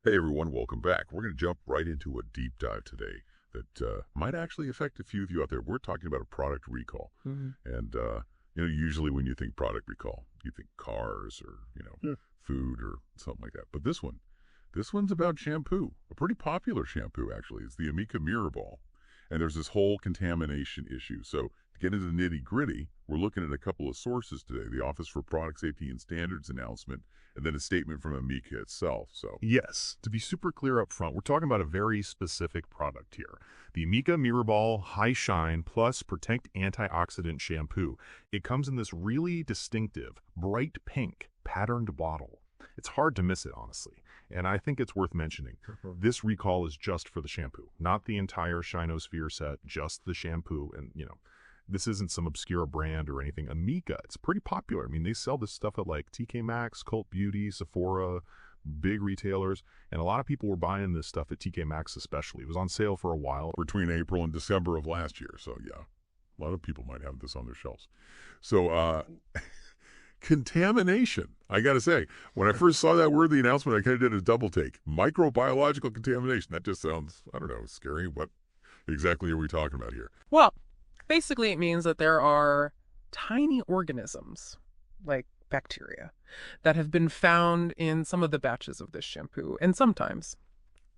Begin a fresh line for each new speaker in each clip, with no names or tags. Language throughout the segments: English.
Hey everyone, welcome back. We're going to jump right into a deep dive today that might actually affect a few of you out there. We're talking about a product recall. And, usually when you think product recall, you think cars or, food or something like that. But this one's about shampoo, a pretty popular shampoo, actually. It's the Amika Mirrorball. And there's this whole contamination issue. So to get into the nitty-gritty, we're looking at a couple of sources today. The Office for Product Safety and Standards announcement, and then a statement from Amika itself. So
yes, to be super clear up front, we're talking about a very specific product here. The Amika Mirrorball High Shine Plus Protect Antioxidant Shampoo. It comes in this really distinctive, bright pink, patterned bottle. It's hard to miss it, honestly. And I think it's worth mentioning. This recall is just for the shampoo, not the entire Shinosphere set, just the shampoo. And, this isn't some obscure brand or anything. Amika, it's pretty popular. I mean, they sell this stuff at like TK Maxx, Cult Beauty, Sephora, big retailers. And a lot of people were buying this stuff at TK Maxx especially. It was on sale for a while.
Between April and December of last year. So, yeah, a lot of people might have this on their shelves. So, contamination. I got to say, when I first saw that word, the announcement, I kind of did a double take. Microbiological contamination. That just sounds, I don't know, scary. What exactly are we talking about here?
Well, basically it means that there are tiny organisms, like bacteria, that have been found in some of the batches of this shampoo. And sometimes,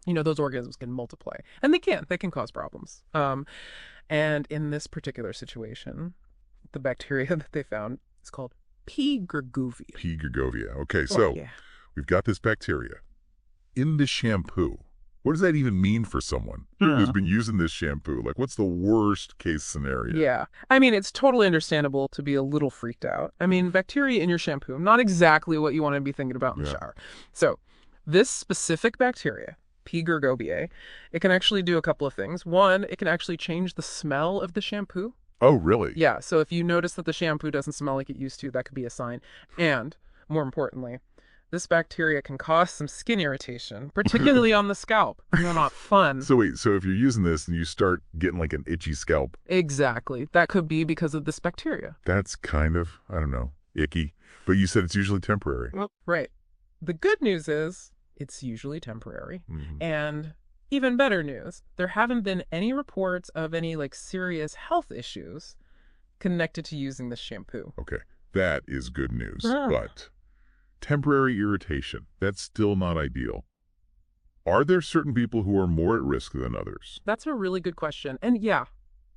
those organisms can multiply. And they can cause problems. And in this particular situation, the bacteria that they found is called P.Gergoviae.
P.Gergoviae. Okay, so we've got this bacteria in the shampoo. What does that even mean for someone who's been using this shampoo? Like, what's the worst case scenario?
Yeah. I mean, it's totally understandable to be a little freaked out. I mean, bacteria in your shampoo, not exactly what you want to be thinking about in the shower. So this specific bacteria, P.Gergoviae, it can actually do a couple of things. One, it can actually change the smell of the shampoo.
Oh, really?
Yeah. So if you notice that the shampoo doesn't smell like it used to, that could be a sign. And more importantly, this bacteria can cause some skin irritation, particularly on the scalp. They're not fun.
So wait, so if you're using this and you start getting like an itchy scalp.
Exactly. That could be because of this bacteria.
That's kind of, I don't know, icky. But you said it's usually temporary.
Well, right. The good news is it's usually temporary. And even better news, there haven't been any reports of any serious health issues connected to using this shampoo.
Okay, that is good news. But temporary irritation, that's still not ideal. Are there certain people who are more at risk than others?
That's a really good question. And yeah,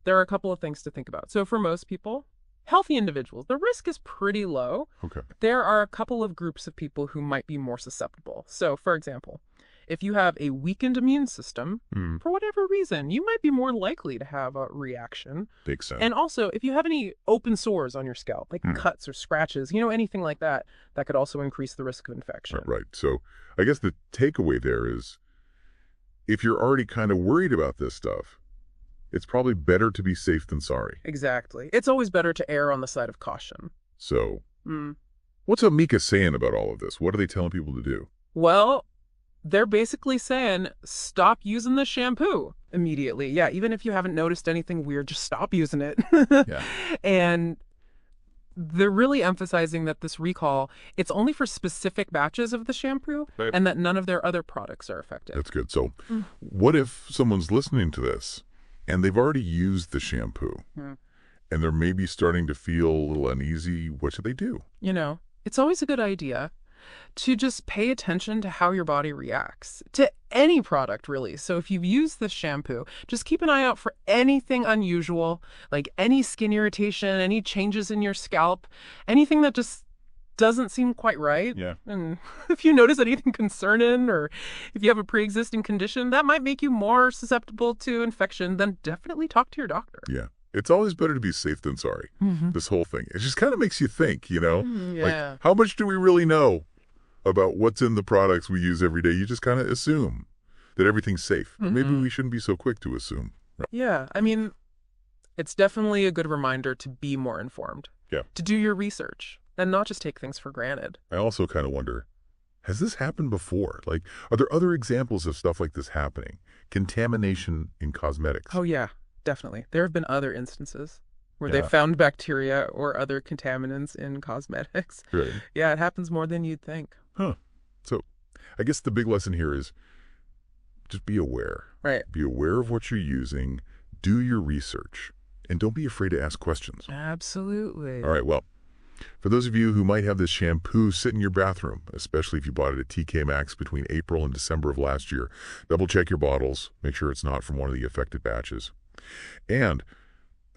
there are a couple of things to think about. So for most people, healthy individuals, the risk is pretty low.
Okay.
There are a couple of groups of people who might be more susceptible. So for example, if you have a weakened immune system, for whatever reason, you might be more likely to have a reaction.
Makes sense.
And also, if you have any open sores on your scalp, like cuts or scratches, anything like that, that could also increase the risk of infection.
Right. So I guess the takeaway there is, if you're already kind of worried about this stuff, it's probably better to be safe than sorry.
Exactly. It's always better to err on the side of caution.
So what's Amika saying about all of this? What are they telling people to do?
Well, they're basically saying, stop using the shampoo immediately. Yeah, even if you haven't noticed anything weird, just stop using it. And they're really emphasizing that this recall, it's only for specific batches of the shampoo, and that none of their other products are affected.
That's good. So what if someone's listening to this, and they've already used the shampoo, and they're maybe starting to feel a little uneasy? What should they do?
It's always a good idea to just pay attention to how your body reacts to any product, really. So if you've used this shampoo, just keep an eye out for anything unusual, like any skin irritation, any changes in your scalp, anything that just doesn't seem quite right.
Yeah.
And if you notice anything concerning, or if you have a pre-existing condition that might make you more susceptible to infection, then definitely talk to your doctor.
Yeah. It's always better to be safe than sorry. This whole thing. It just kind of makes you think, Like, how much do we really know about what's in the products we use every day? You just kind of assume that everything's safe. Maybe we shouldn't be so quick to assume.
Yeah. I mean, it's definitely a good reminder to be more informed.
Yeah.
To do your research and not just take things for granted.
I also kind of wonder, has this happened before? Like, are there other examples of stuff like this happening? Contamination in cosmetics.
Oh, yeah. Definitely. There have been other instances where they found bacteria or other contaminants in cosmetics.
Right.
Yeah, it happens more than you'd think.
Huh. So I guess the big lesson here is just be aware.
Right.
Be aware of what you're using, do your research, and don't be afraid to ask questions.
Absolutely.
All right, well, for those of you who might have this shampoo sit in your bathroom, especially if you bought it at TK Maxx between April and December of last year, double check your bottles, make sure it's not from one of the affected batches. And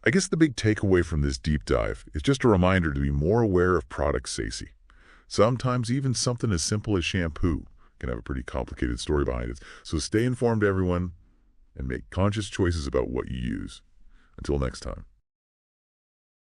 I guess the big takeaway from this deep dive is just a reminder to be more aware of product safety. Sometimes even something as simple as shampoo can have a pretty complicated story behind it. So stay informed, everyone, and make conscious choices about what you use. Until next time.